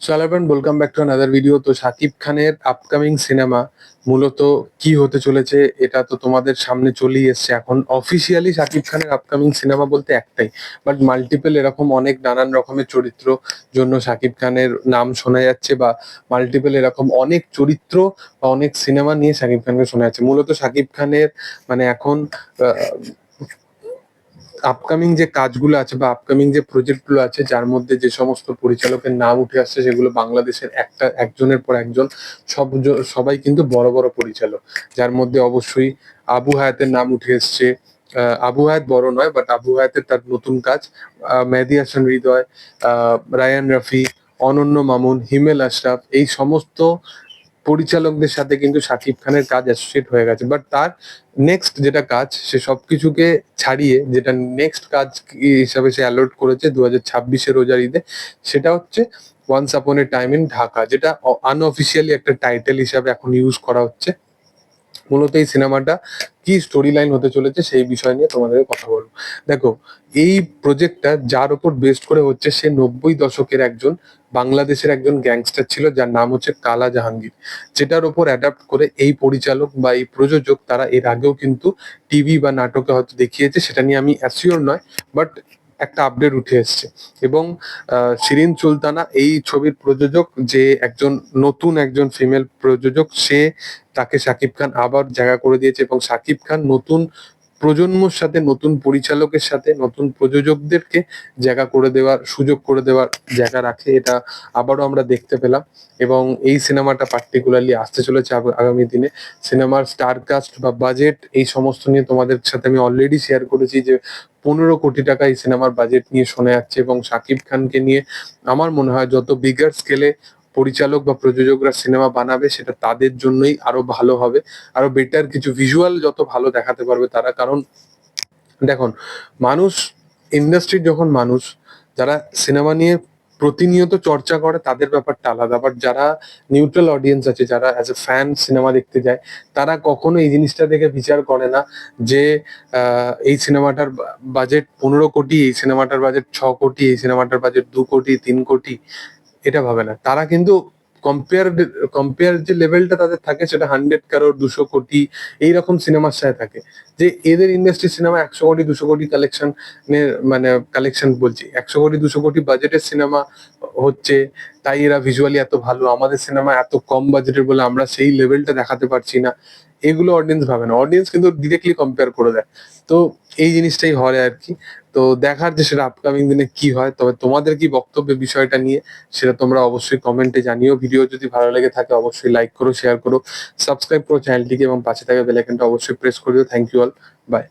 So hello everyone, welcome back to another video. তো শাকিব খানের upcoming cinema মূলত কি হতে চলেছে এটা তো তোমাদের সামনে চলেই এসছে। এখন অফিসিয়ালি শাকিব খানের আপকামিং সিনেমা বলতে একটাই, বাট মাল্টিপল এরকম অনেক নানান রকমের চরিত্র জন্য শাকিব খানের নাম শোনা যাচ্ছে, বা মাল্টিপল এরকম অনেক চরিত্র বা অনেক সিনেমা নিয়ে শাকিব খানকে শোনা যাচ্ছে। মূলত শাকিব খানের মানে এখন আপকামিং যে কাজগুলো আছে বা আপকামিং যে প্রজেক্ট গুলো আছে, যার মধ্যে যে সমস্ত পরিচালকের নাম উঠে আসছে সেগুলো বাংলাদেশের একজনের পর একজন সবাই কিন্তু বড় বড় পরিচালক, যার মধ্যে অবশ্যই আবু হায়াতের নাম উঠে এসছে। আবু হায়াত বড় নয়, বাট আবু হায়াতের তার নতুন কাজ, মেহেদী হাসান হৃদয়, রায়ান রাফি, অনন্য মামুন, হিমেল আশরাফ, এই সমস্ত পরিচালকদের সাথে কিন্তু শাকিব খানের কাজ অ্যাসোসিয়েট হয়ে গেছে। বাট তার নেক্সট যেটা কাজ, সে সবকিছুকে ছাড়িয়ে যেটা নেক্সট কাজ হিসাবে সে অ্যালট করেছে 2026-এর রোজার ঈদে, সেটা হচ্ছে once upon A time in Dhaka, যেটা আনঅফিসিয়ালি একটা টাইটেল হিসাবে এখন ইউজ করা হচ্ছে। মূলত এই সিনেমাটা কি স্টোরি লাইন হতে চলেছে সেই বিষয় নিয়ে তোমাদের কথা বলবো। দেখো, এই প্রজেক্টটা যার উপর বেস্ট করে হচ্ছে, সে 90 দশকের একজন বাংলাদেশের একজন গ্যাংস্টার ছিল, যার নাম হচ্ছে কালা জাহাঙ্গীর, যেটার উপর অ্যাডাপ্ট করে এই পরিচালক বা এই প্রযোজক তারা এর আগেও কিন্তু টিভি বা নাটকে হয়তো দেখিয়েছে, সেটা নিয়ে আমি অ্যাসিওর নয়, বাট একটা আপডেট উঠে এসছে। এবং শিরিন সুলতানা এই ছবির প্রযোজক, যে একজন ফিমেল প্রযোজক, তাকে শাকিব খান আবার জায়গা করে দিয়েছে, এবং শাকিব খান নতুন প্রজন্মর সাথে, নতুন পরিচালকের সাথে, নতুন প্রযোজকদেরকে জায়গা করে দেওয়ার সুযোগ করে দেওয়ার জায়গা রাখে, এটা আবারও আমরা দেখতে পেলাম। এবং এই সিনেমাটা পার্টিকুলারলি আসতে চলেছে আগামী দিনে। সিনেমার স্টার কাস্ট বা বাজেট এই সমস্ত নিয়ে তোমাদের সাথে আমি অলরেডি শেয়ার করেছি যে 15 কোটি টাকা এই সিনেমার বাজেট নিয়ে শোনা যাচ্ছে, এবং শাকিব খানকে নিয়ে আমার মনে হয় যত বিগার স্কেলে পরিচালক বা প্রযোজকরা সিনেমা বানাবে, সেটা তাদের জন্যই আরো ভালো হবে, আরো বেটার কিছু ভিজুয়াল যত ভালো দেখাতে পারবে তারা। কারণ দেখুন, মানুষ, ইন্ডাস্ট্রির যখন মানুষ যারা সিনেমা নিয়ে প্রতিনিয়ত চর্চা করে তাদের ব্যাপারটা আলাদা, বাট যারা নিউট্রাল অডিয়েন্স আছে, যারা অ্যাজ এ ফ্যান সিনেমা দেখতে যায়, তারা কখনো এই জিনিসটা দেখে বিচার করে না যে এই সিনেমাটার বাজেট 15 কোটি, এই সিনেমাটার বাজেট 6 কোটি, এই সিনেমাটার বাজেট 2 কোটি, 3 কোটি, এটা ভাবে না তারা। কিন্তু কম্পেয়ার কম্পেয়ার যে লেভেলটা তাদের থাকে, সেটা 100 crore, 200 কোটি এইরকম সিনেমার সাথে থাকে। যে এদের ইন্ডাস্ট্রি সিনেমা 100 কোটি, 200 কোটি কালেকশন, মানে কালেকশন বলছি, 100 কোটি, 200 কোটি বাজেটের সিনেমা হচ্ছে, তাই এরা ভিজুয়ালি এত ভালো। আমাদের সিনেমা এত কম বাজেটের বলে আমরা সেই লেভেলটা দেখাতে পারছি না, এগুলো অডিয়েন্স ভাবে না। অডিয়েন্স কিন্তু ডিরেক্টলি কম্পেয়ার করে দেয়। তো এই জিনিসটাই হয় আর কি। তো দেখার যে সেটা আপকামিং দিনে কি হয়। তবে তোমাদের কি বক্তব্য বিষয়টা নিয়ে, সেটা তোমরা অবশ্যই কমেন্টে জানিও। ভিডিও যদি ভালো লেগে থাকে অবশ্যই লাইক করো, শেয়ার করো, সাবস্ক্রাইব করো চ্যানেলটিকে, এবং পাশে থাকা বেল আইকনটা অবশ্যই প্রেস করিও। Thank you all, by.